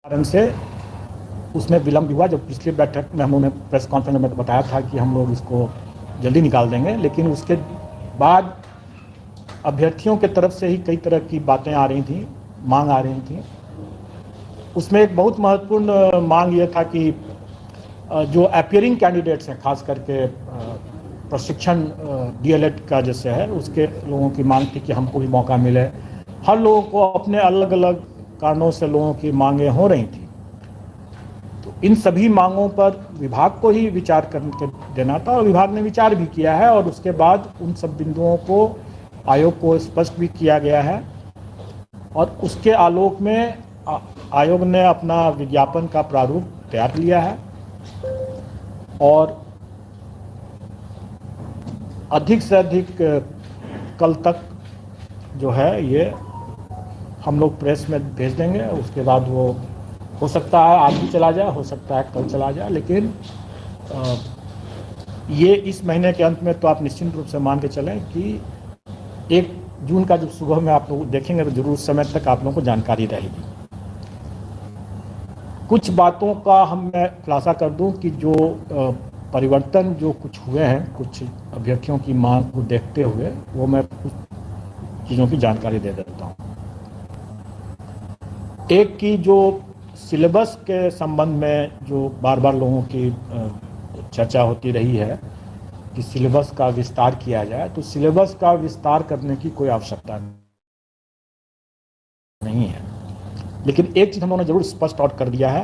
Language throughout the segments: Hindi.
कारण से उसमें विलम्ब हुआ। जब पिछली बैठक में हम लोगों ने प्रेस कॉन्फ्रेंस में बताया था कि हम लोग इसको जल्दी निकाल देंगे, लेकिन उसके बाद अभ्यर्थियों के तरफ से ही कई तरह की बातें आ रही थी, मांग आ रही थी। उसमें एक बहुत महत्वपूर्ण मांग ये था कि जो अपीयरिंग कैंडिडेट्स हैं, खास करके प्रशिक्षण डीएलएड का जैसे है, उसके लोगों की मांग थी कि हमको भी मौका मिले। हर लोगों को अपने अलग अलग कारणों से लोगों की मांगें हो रही थी। तो इन सभी मांगों पर विभाग को ही विचार करके देना था, और विभाग ने विचार भी किया है, और उसके बाद उन सब बिंदुओं को आयोग को स्पष्ट भी किया गया है। और उसके आलोक में आयोग ने अपना विज्ञापन का प्रारूप तैयार लिया है, और अधिक से अधिक कल तक जो है ये हम लोग प्रेस में भेज देंगे। उसके बाद वो हो सकता है आज भी चला जाए, हो सकता है कल चला जाए, लेकिन ये इस महीने के अंत में तो आप निश्चित रूप से मान के चलें कि 1 जून का जब सुबह में आप लोग देखेंगे तो जरूर उस समय तक आप लोगों को जानकारी रहेगी। कुछ बातों का मैं खुलासा कर दूं कि जो परिवर्तन जो कुछ हुए हैं, कुछ अभ्यर्थियों की मांग को देखते हुए, वो मैं कुछ चीज़ों की जानकारी दे देता हूं। एक की जो सिलेबस के संबंध में जो बार बार लोगों की चर्चा होती रही है कि सिलेबस का विस्तार किया जाए, तो सिलेबस का विस्तार करने की कोई आवश्यकता नहीं है। लेकिन एक चीज़ हम लोगों ने जरूर स्पष्ट आउट कर दिया है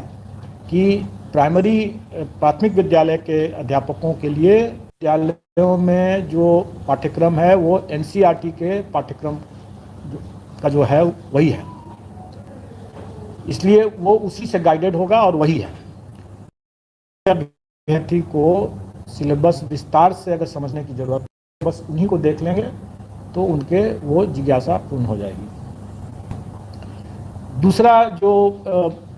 कि प्राथमिक विद्यालय के अध्यापकों के लिए विद्यालयों में जो पाठ्यक्रम है वो एनसीईआरटी के पाठ्यक्रम का जो है वही है, इसलिए वो उसी से गाइडेड होगा और वही है। अभ्यर्थी को सिलेबस विस्तार से अगर समझने की जरूरत है, बस उन्हीं को देख लेंगे तो उनके वो जिज्ञासा पूर्ण हो जाएगी। दूसरा जो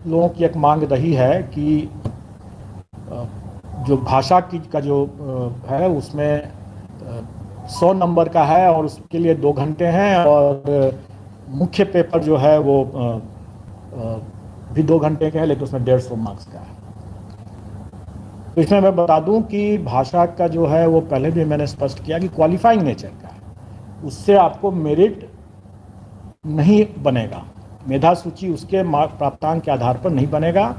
लोगों की एक मांग रही है कि जो भाषा की का जो है उसमें 100 नंबर का है और उसके लिए 2 घंटे हैं, और मुख्य पेपर जो है वो भी 2 घंटे का है, लेकिन उसमें 150 मार्क्स का है। तो इसमें मैं बता दूं कि भाषा का जो है वो पहले भी मैंने स्पष्ट किया कि क्वालिफाइंग नेचर का है, उससे आपको मेरिट नहीं बनेगा, मेधा सूची उसके प्राप्तांक के आधार पर नहीं बनेगा,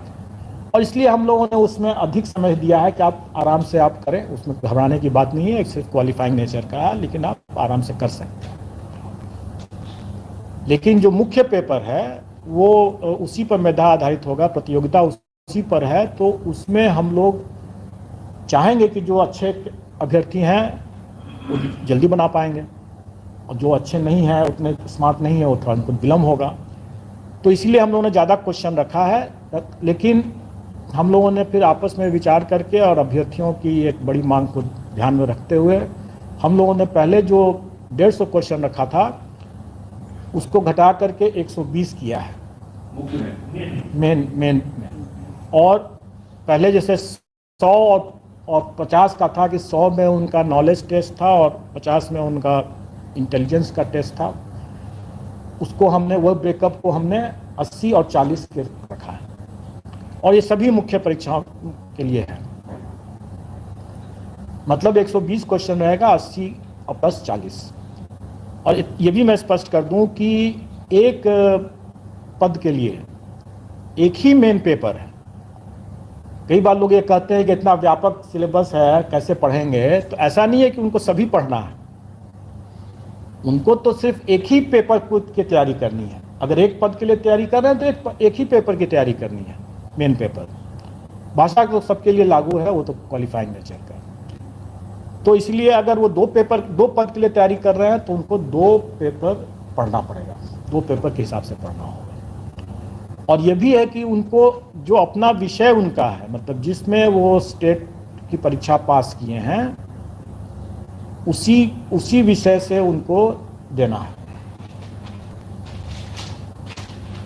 और इसलिए हम लोगों ने उसमें अधिक समय दिया है कि आप आराम से आप करें, उसमें घबराने की बात नहीं है, सिर्फ क्वालिफाइंग नेचर का है, लेकिन आप आराम से कर सकते हैं। लेकिन जो मुख्य पेपर है वो उसी पर मेधा आधारित होगा, प्रतियोगिता उसी पर है, तो उसमें हम लोग चाहेंगे कि जो अच्छे अभ्यर्थी हैं वो जल्दी बना पाएंगे, और जो अच्छे नहीं हैं, उतने स्मार्ट नहीं है, वो थोड़ा उनको विलम्ब होगा। तो इसलिए हम लोगों ने ज़्यादा क्वेश्चन रखा है, लेकिन हम लोगों ने फिर आपस में विचार करके और अभ्यर्थियों की एक बड़ी मांग को ध्यान में रखते हुए हम लोगों ने पहले जो 150 क्वेश्चन रखा था उसको घटा करके 120 किया है मेन में। और पहले जैसे 100 और 50 का था कि 100 में उनका नॉलेज टेस्ट था और 50 में उनका इंटेलिजेंस का टेस्ट था, उसको हमने वो ब्रेकअप को हमने 80 और 40 के रखा है, और ये सभी मुख्य परीक्षाओं के लिए है। मतलब 120 क्वेश्चन रहेगा, 80 और प्लस 40। और ये भी मैं स्पष्ट कर दूं कि एक पद के लिए एक ही मेन पेपर है। कई बार लोग ये कहते हैं कि इतना व्यापक सिलेबस है कैसे पढ़ेंगे, तो ऐसा नहीं है कि उनको सभी पढ़ना है, उनको तो सिर्फ एक ही पेपर की तैयारी करनी है। अगर एक पद के लिए तैयारी कर रहे हैं तो एक ही पेपर की तैयारी करनी है, मेन पेपर। भाषा तो सबके लिए लागू है, वो तो क्वालिफाइंग नेचर का। तो इसलिए अगर वो 2 पद के लिए तैयारी कर रहे हैं तो उनको 2 पेपर पढ़ना पड़ेगा, 2 पेपर के हिसाब से पढ़ना होगा। और ये भी है कि उनको जो अपना विषय उनका है, मतलब जिसमें वो स्टेट की परीक्षा पास किए हैं, उसी विषय से उनको देना है।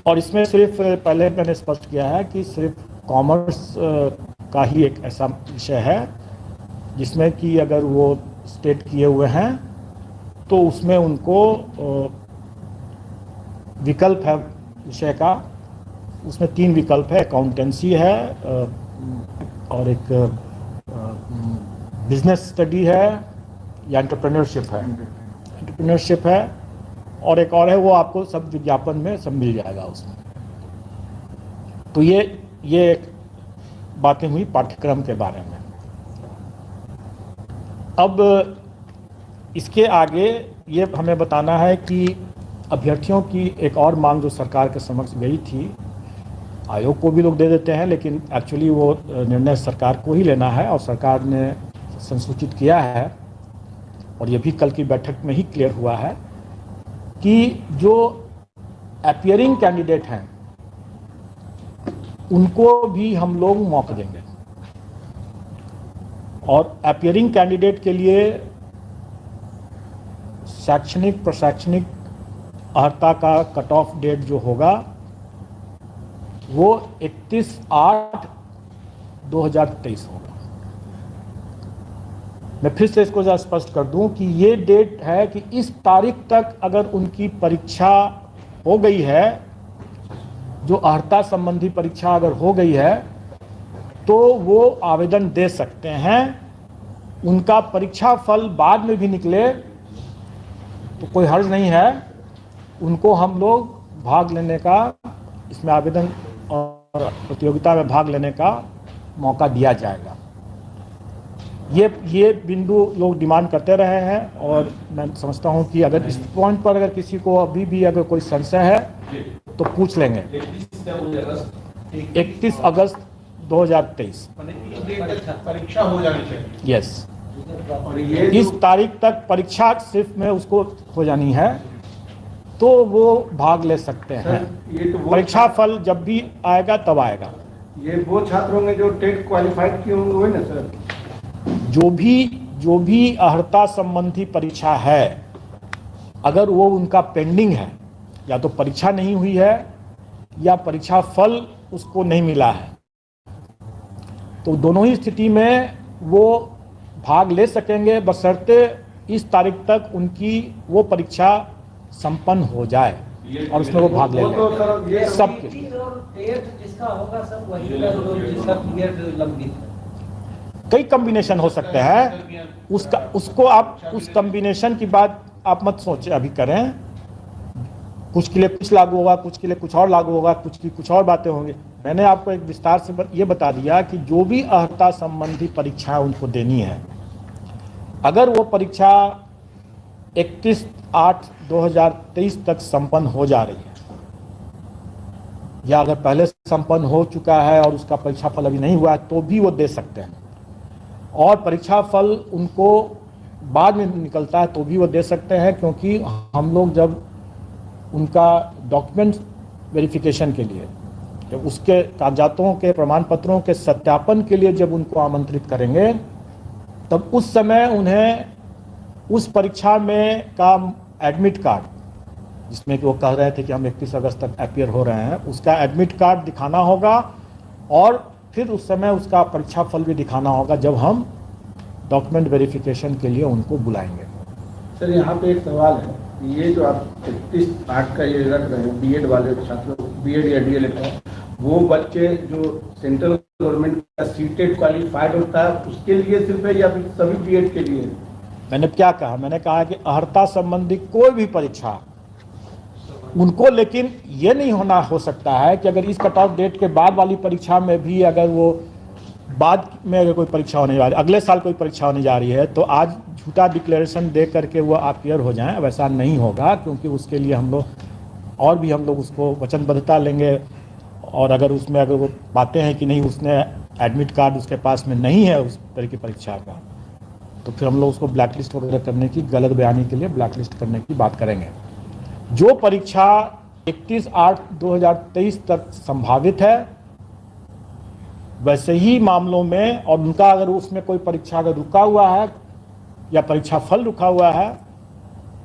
और इसमें सिर्फ पहले मैंने स्पष्ट किया है कि सिर्फ कॉमर्स का ही एक ऐसा विषय है जिसमें कि अगर वो स्टेट किए हुए हैं तो उसमें उनको विकल्प है विषय का उसमें 3 विकल्प है, अकाउंटेंसी है और एक बिजनेस स्टडी है या एंटरप्रेन्योरशिप है। एंटरप्रेन्योरशिप है और एक और है, वो आपको सब विज्ञापन में सब मिल जाएगा उसमें। तो ये बातें हुई पाठ्यक्रम के बारे में। अब इसके आगे ये हमें बताना है कि अभ्यर्थियों की एक और मांग जो सरकार के समक्ष गई थी, आयोग को भी लोग दे देते हैं, लेकिन एक्चुअली वो निर्णय सरकार को ही लेना है और सरकार ने संसूचित किया है और ये भी कल की बैठक में ही क्लियर हुआ है कि जो अपीयरिंग कैंडिडेट हैं उनको भी हम लोग मौका देंगे। और अपीयरिंग कैंडिडेट के लिए शैक्षणिक प्रशैक्षणिक अर्हता का कट ऑफ डेट जो होगा वो 31/8/2023 होगा। मैं फिर से इसको स्पष्ट कर दूं कि ये डेट है कि इस तारीख तक अगर उनकी परीक्षा हो गई है, जो अर्हता संबंधी परीक्षा अगर हो गई है, तो वो आवेदन दे सकते हैं। उनका परीक्षा फल बाद में भी निकले तो कोई हर्ज नहीं है, उनको हम लोग भाग लेने का, इसमें आवेदन और प्रतियोगिता में भाग लेने का मौका दिया जाएगा। ये बिंदु लोग डिमांड करते रहे हैं और मैं समझता हूं कि अगर इस पॉइंट पर अगर किसी को अभी भी अगर कोई संशय है तो पूछ लेंगे। 31 अगस्त 2023 परीक्षा हो जानी चाहिए। यस, इस तारीख तक परीक्षा सिर्फ में उसको हो जानी है तो वो भाग ले सकते हैं। ये तो परीक्षा फल जब भी आएगा तब आएगा। ये वो छात्र होंगे जो टेट क्वालिफाइड किए होंगे ना सर? जो भी अर्हता संबंधी परीक्षा है, अगर वो उनका पेंडिंग है, या तो परीक्षा नहीं हुई है या परीक्षा फल उसको नहीं मिला है, तो दोनों ही स्थिति में वो भाग ले सकेंगे, बशर्ते इस तारीख तक उनकी वो परीक्षा संपन्न हो जाए और उसमें वो भाग ले लें। सबके जिसका होगा सब वही, जिसका पीरियड लंबित है। कई कॉम्बिनेशन हो सकते हैं, उसको आप उस कॉम्बिनेशन की बात आप मत सोचे अभी करें। कुछ के लिए कुछ लागू होगा, कुछ के लिए कुछ और लागू होगा, कुछ की कुछ और बातें होंगी। मैंने आपको एक विस्तार से ये बता दिया कि जो भी अर्हता संबंधी परीक्षाएं उनको देनी है, अगर वो परीक्षा 31/8/2023 तक संपन्न हो जा रही है या अगर पहले संपन्न हो चुका है और उसका परीक्षा फल अभी नहीं हुआ है तो भी वो दे सकते हैं, और परीक्षा फल उनको बाद में निकलता है तो भी वो दे सकते हैं, क्योंकि हम लोग जब उनका डॉक्यूमेंट वेरिफिकेशन के लिए, जब उसके कागजातों के प्रमाण पत्रों के सत्यापन के लिए जब उनको आमंत्रित करेंगे, तब उस समय उन्हें उस परीक्षा में का एडमिट कार्ड, जिसमें कि वो कह रहे थे कि हम 31 अगस्त तक अपीयर हो रहे हैं, उसका एडमिट कार्ड दिखाना होगा और फिर उस समय उसका परीक्षा फल भी दिखाना होगा जब हम डॉक्यूमेंट वेरिफिकेशन के लिए उनको बुलाएंगे। सर यहाँ पे एक सवाल है, ये जो आप 31/8 का ये रख रहे हैं बीएड वाले छात्रों, बीएड या डीएलएड का, वो बच्चे जो सेंट्रल गवर्नमेंट का सीटेट क्वालिफाइड होता है उसके लिए सिर्फ है या फिर सभी बीएड के लिए? मैंने क्या कहा, मैंने कहा कि अर्हता संबंधी कोई भी परीक्षा उनको, लेकिन ये नहीं हो सकता है कि अगर इस कट ऑफ डेट के बाद वाली परीक्षा में भी अगर वो बाद में अगर कोई परीक्षा होने जा रही है, अगले साल कोई परीक्षा होने जा रही है, तो आज झूठा डिक्लेरेशन दे करके वो अपीयर हो जाएं, वैसा नहीं होगा। क्योंकि उसके लिए हम लोग और भी हम लोग उसको वचनबद्धता लेंगे, और अगर उसमें अगर वो बातें हैं कि नहीं उसने एडमिट कार्ड उसके पास में नहीं है उस तरह की परीक्षा का, तो फिर हम लोग उसको ब्लैकलिस्ट वगैरह करने की, गलत बयानी के लिए ब्लैकलिस्ट करने की बात करेंगे। जो परीक्षा 31/8/2023 तक संभावित है, वैसे ही मामलों में, और उनका अगर उसमें कोई परीक्षा अगर रुका हुआ है या परीक्षा फल रुका हुआ है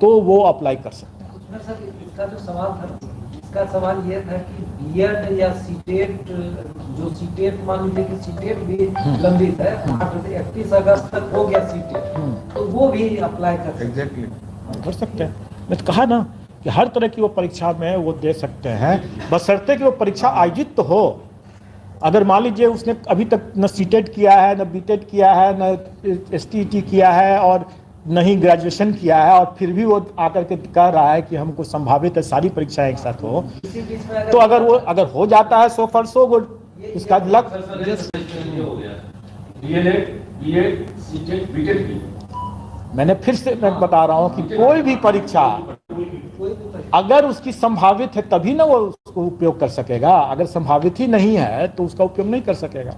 तो वो अप्लाई कर सकते हैं। उसमें सर इसका जो सवाल था, इसका सवाल ये था कि बीएड या सीटेट, जो सीटेट मान लीजिए कि सीटेट भी लंबित है, 31 अगस्त तक हो गया सीटेट, तो वो भी अप्लाई कर सकते हैं। एग्जैक्टली कर सकते हैं। मैं तो कहा ना कि हर तरह की वो परीक्षा में वो दे सकते हैं, बशर्ते कि वो परीक्षा आयोजित तो हो। अगर मान लीजिए उसने अभी तक न सीटेट किया है, न बीटेट किया है, न एसटीईटी किया है और न ही ग्रेजुएशन किया है, और फिर भी वो आकर के कह रहा है कि हमको संभावित है सारी परीक्षाएं एक साथ हो, तो अगर हो जाता है सो फॉर सो गुड, उसका लक। मैंने फिर से मैं बता रहा हूँ कि कोई भी परीक्षा अगर उसकी संभावित है तभी ना वो उसको उपयोग कर सकेगा, अगर संभावित ही नहीं है तो उसका उपयोग नहीं कर सकेगा।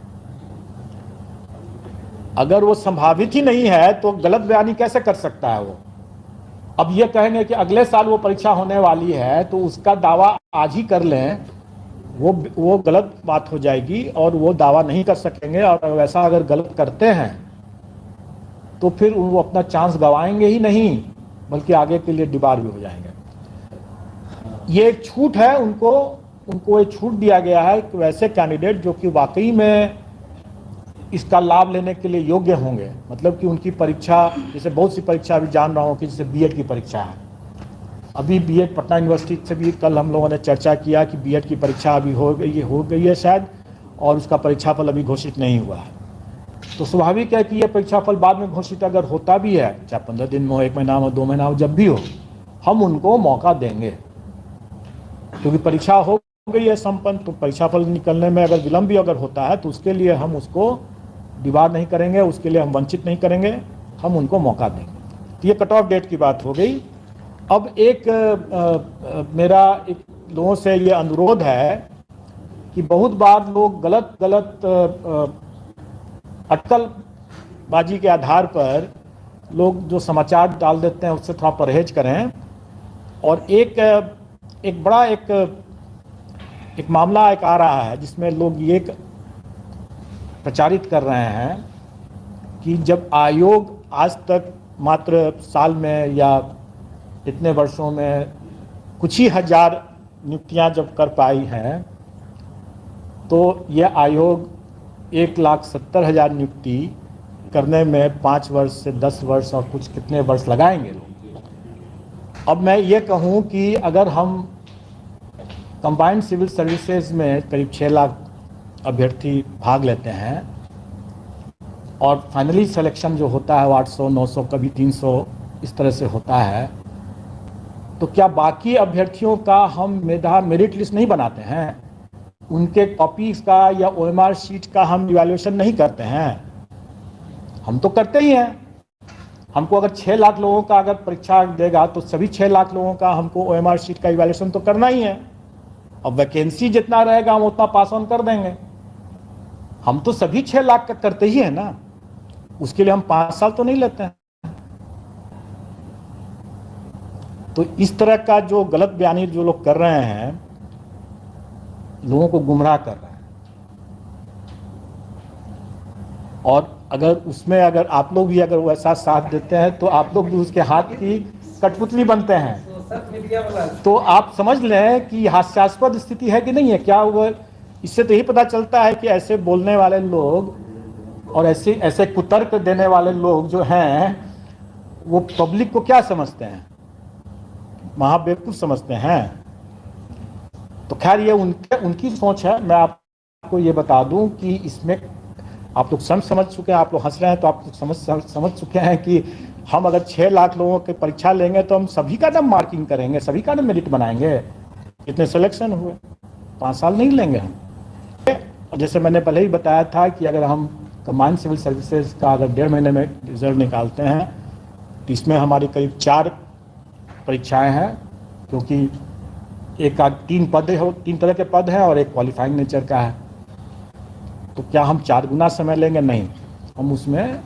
अगर वो संभावित ही नहीं है तो गलत बयानी कैसे कर सकता है वो। अब ये कहेंगे कि अगले साल वो परीक्षा होने वाली है तो उसका दावा आज ही कर लें, वो गलत बात हो जाएगी और वो दावा नहीं कर सकेंगे, और वैसा अगर गलत करते हैं तो फिर वो अपना चांस गंवाएंगे ही नहीं बल्कि आगे के लिए डिबार भी हो जाएंगे। ये एक छूट है, उनको एक छूट दिया गया है कि वैसे कैंडिडेट जो कि वाकई में इसका लाभ लेने के लिए योग्य होंगे, मतलब कि उनकी परीक्षा, जैसे बहुत सी परीक्षा अभी जान रहा हूँ कि जैसे बीएड की परीक्षा है, अभी बीएड पटना यूनिवर्सिटी से भी कल हम लोगों ने चर्चा किया कि बीएड की परीक्षा अभी हो गई है शायद, और उसका परीक्षाफल अभी घोषित नहीं हुआ है। तो स्वाभाविक है कि यह परीक्षाफल बाद में घोषित अगर होता भी है, चाहे 15 दिन में हो, 1 महीना हो, 2 महीना हो, जब भी हो, हम उनको मौका देंगे, क्योंकि परीक्षा हो गई है संपन्न। तो परीक्षाफल निकलने में अगर विलंब भी अगर होता है तो उसके लिए हम उसको डिबार नहीं करेंगे, उसके लिए हम वंचित नहीं करेंगे, हम उनको मौका देंगे। तो ये कट ऑफ डेट की बात हो गई। अब मेरा एक लोगों से ये अनुरोध है कि बहुत बार लोग गलत अटकलबाजी के आधार पर लोग जो समाचार डाल देते हैं उससे थोड़ा परहेज करें। और एक बड़ा मामला आ रहा है जिसमें लोग ये प्रचारित कर रहे हैं कि जब आयोग आज तक मात्र साल में या इतने वर्षों में कुछ ही हजार नियुक्तियां जब कर पाई हैं, तो यह आयोग 1,70,000 नियुक्ति करने में 5 वर्ष से 10 वर्ष और कुछ कितने वर्ष लगाएंगे लोग। अब मैं ये कहूँ कि अगर हम कंबाइंड सिविल सर्विसेज में करीब 6 लाख अभ्यर्थी भाग लेते हैं और फाइनली सिलेक्शन जो होता है वो 800, 900, कभी 300 इस तरह से होता है, तो क्या बाकी अभ्यर्थियों का हम मेरिट लिस्ट नहीं बनाते हैं? उनके कॉपीज का या ओएमआर शीट का हम इवैल्यूएशन नहीं करते हैं? हम तो करते ही हैं। हमको अगर 6 लाख लोगों का अगर परीक्षा देगा तो सभी 6 लाख लोगों का हमको ओएमआर शीट का इवैल्यूएशन तो करना ही है। अब वैकेंसी जितना रहेगा हम उतना पास ऑन कर देंगे। हम तो सभी 6 लाख का करते ही है ना, उसके लिए हम 5 साल तो नहीं लेते हैं। तो इस तरह का जो गलत बयानी जो लोग कर रहे हैं, लोगों को गुमराह कर रहे हैं। और अगर उसमें अगर आप लोग भी अगर वैसा साथ देते हैं तो आप लोग भी उसके हाथ की कठपुतली बनते हैं। तो आप समझ लें कि हास्यास्पद स्थिति है कि नहीं है। क्या वो, इससे तो यही पता चलता है कि ऐसे बोलने वाले लोग और ऐसे कुतर्क देने वाले लोग जो हैं वो पब्लिक को क्या समझते हैं, महाबेवकूफ समझते हैं। तो खैर ये उनकी सोच है। मैं आपको ये बता दूं कि इसमें आप लोग समझ चुके हैं, आप लोग हंस रहे हैं तो आप लोग समझ चुके हैं कि हम अगर 6 लाख लोगों की परीक्षा लेंगे तो हम सभी का नाम मार्किंग करेंगे, सभी का नाम मेरिट बनाएंगे। कितने सिलेक्शन हुए, 5 साल नहीं लेंगे हम। जैसे मैंने पहले ही बताया था कि अगर हम कंबाइंड सिविल सर्विसेज का अगर 1.5 महीने में रिजल्ट निकालते हैं तो इसमें हमारी करीब 4 परीक्षाएं हैं, क्योंकि एक 3 तरह के पद हैं और एक क्वालिफाइंग नेचर का है। तो क्या हम 4 गुना समय लेंगे? नहीं, हम उसमें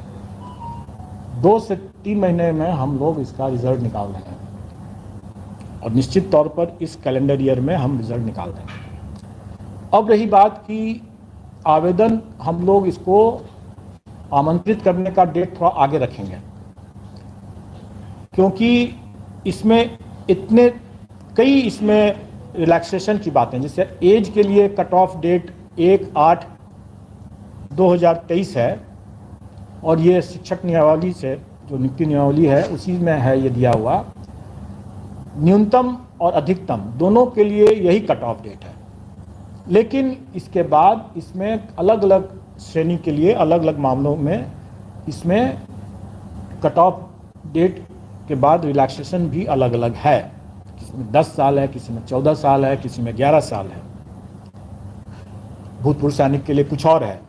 2 से 3 महीने में हम लोग इसका रिजल्ट निकाल देंगे और निश्चित तौर पर इस कैलेंडर ईयर में हम रिजल्ट निकाल देंगे। अब रही बात कि आवेदन, हम लोग इसको आमंत्रित करने का डेट थोड़ा आगे रखेंगे, क्योंकि इसमें कई इसमें रिलैक्सेशन की बातें, जैसे एज के लिए कट ऑफ डेट 1/8/2023 है और ये शिक्षक नियमावली से जो नियुक्ति नियमावली है उसी में है ये दिया हुआ। न्यूनतम और अधिकतम दोनों के लिए यही कट ऑफ डेट है। लेकिन इसके बाद इसमें अलग अलग श्रेणी के लिए अलग अलग मामलों में इसमें कट ऑफ डेट के बाद रिलैक्सेशन भी अलग अलग है। किसी में 10 साल है, किसी में 14 साल है, किसी में 11 साल है। भूतपूर्व सैनिक के लिए कुछ और है।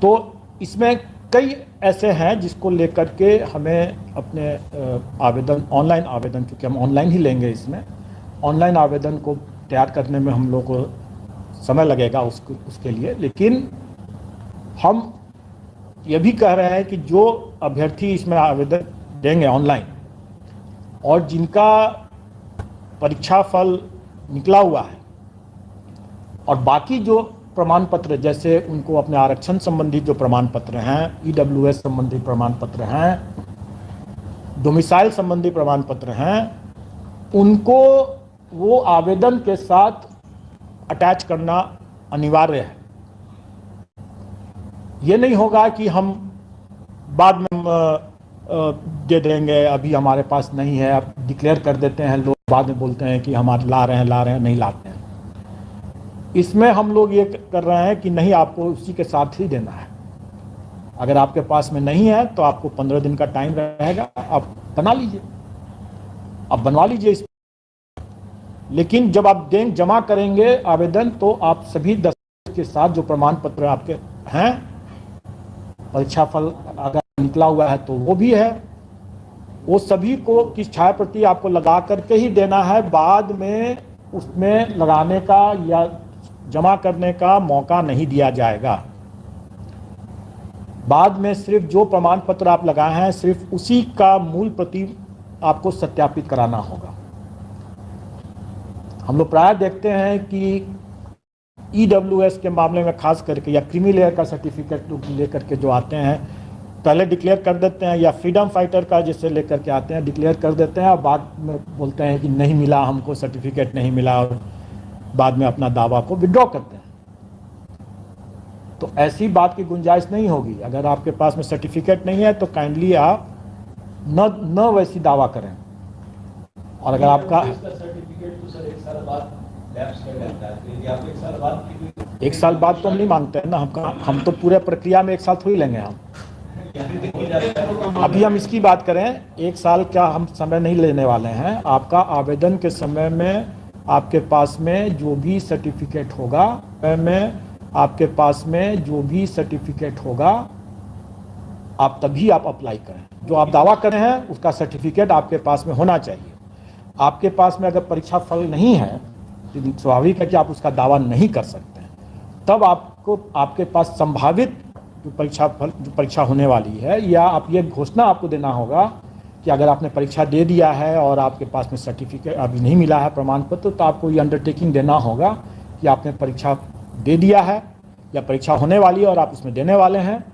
तो इसमें कई ऐसे हैं जिसको लेकर के हमें अपने आवेदन, ऑनलाइन आवेदन, क्योंकि हम ऑनलाइन ही लेंगे, इसमें ऑनलाइन आवेदन को तैयार करने में हम लोग को समय लगेगा उसके लिए। लेकिन हम ये भी कह रहे हैं कि जो अभ्यर्थी इसमें आवेदन देंगे ऑनलाइन और जिनका परीक्षा फल निकला हुआ है और बाकी जो प्रमाण पत्र, जैसे उनको अपने आरक्षण संबंधी जो प्रमाण पत्र हैं, ईडब्ल्यूएस संबंधी प्रमाण पत्र हैं, डोमिसाइल संबंधी प्रमाण पत्र हैं, उनको वो आवेदन के साथ अटैच करना अनिवार्य है। ये नहीं होगा कि हम बाद में दे देंगे, अभी हमारे पास नहीं है, अब डिक्लेयर कर देते हैं, लोग बाद में बोलते हैं कि हमारे ला रहे हैं, नहीं लाते हैं। इसमें हम लोग ये कर रहे हैं कि नहीं, आपको उसी के साथ ही देना है। अगर आपके पास में नहीं है तो आपको 15 दिन का टाइम रहेगा, आप बना लीजिए, आप बनवा लीजिए इस। लेकिन जब आप जमा करेंगे आवेदन, तो आप सभी दस्तावेज के साथ जो प्रमाण पत्र आपके हैं, परीक्षा फल अगर निकला हुआ है तो वो भी है, वो सभी को की छाया प्रति आपको लगा करके ही देना है। बाद में उसमें लगाने का या जमा करने का मौका नहीं दिया जाएगा। बाद में सिर्फ जो प्रमाण पत्र आप लगाए हैं, सिर्फ उसी का मूल प्रति आपको सत्यापित कराना होगा। हम लोग प्राय देखते हैं कि ईडब्ल्यूएस के मामले में खास करके, या क्रीमी लेयर का सर्टिफिकेट लेकर के जो आते हैं, पहले डिक्लेयर कर देते हैं, या फ्रीडम फाइटर का जैसे लेकर के आते हैं, डिक्लेयर कर देते हैं और बाद में बोलते हैं कि नहीं मिला, हमको सर्टिफिकेट नहीं मिला, और बाद में अपना दावा को विड्रॉ करते हैं। तो ऐसी बात की गुंजाइश नहीं होगी। अगर आपके पास में सर्टिफिकेट नहीं है तो काइंडली आप न वैसी दावा करें। और अगर आपका सर्टिफिकेट तो सर 1 साल बाद लैप्स कर जाता है, तो यदि आप 1 साल बाद 1 साल बाद तो हम नहीं मांगते हैं ना, हम तो पूरे प्रक्रिया में 1 साल थोड़ी लेंगे। हम अभी हम इसकी बात करें, 1 साल का हम समय नहीं लेने वाले हैं। आपका आवेदन के समय में आपके पास में जो भी सर्टिफिकेट होगा, आपके पास में जो भी सर्टिफिकेट होगा, आप तभी आप अप्लाई करें। जो आप दावा कर रहे हैं उसका सर्टिफिकेट आपके पास में होना चाहिए। आपके पास में अगर परीक्षा फल नहीं है तो स्वाभाविक है कि आप उसका दावा नहीं कर सकते हैं। तब आपको आपके पास संभावित जो परीक्षा होने वाली है, या आप ये घोषणा आपको देना होगा कि अगर आपने परीक्षा दे दिया है और आपके पास में सर्टिफिकेट अभी नहीं मिला है, प्रमाण पत्र, तो आपको ये अंडरटेकिंग देना होगा कि आपने परीक्षा दे दिया है या परीक्षा होने वाली है और आप उसमें देने वाले हैं,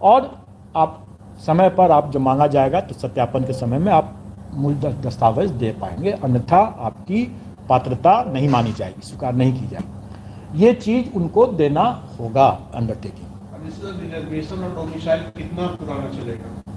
और आप समय पर आप जब मांगा जाएगा तो सत्यापन के समय में आप मूल दस्तावेज दे पाएंगे, अन्यथा आपकी पात्रता नहीं मानी जाएगी, स्वीकार नहीं की जाएगी। ये चीज़ उनको देना होगा अंडरटेकिंग। रिजर्वेशन और डोमिसाइल कितना पुराना चलेगा?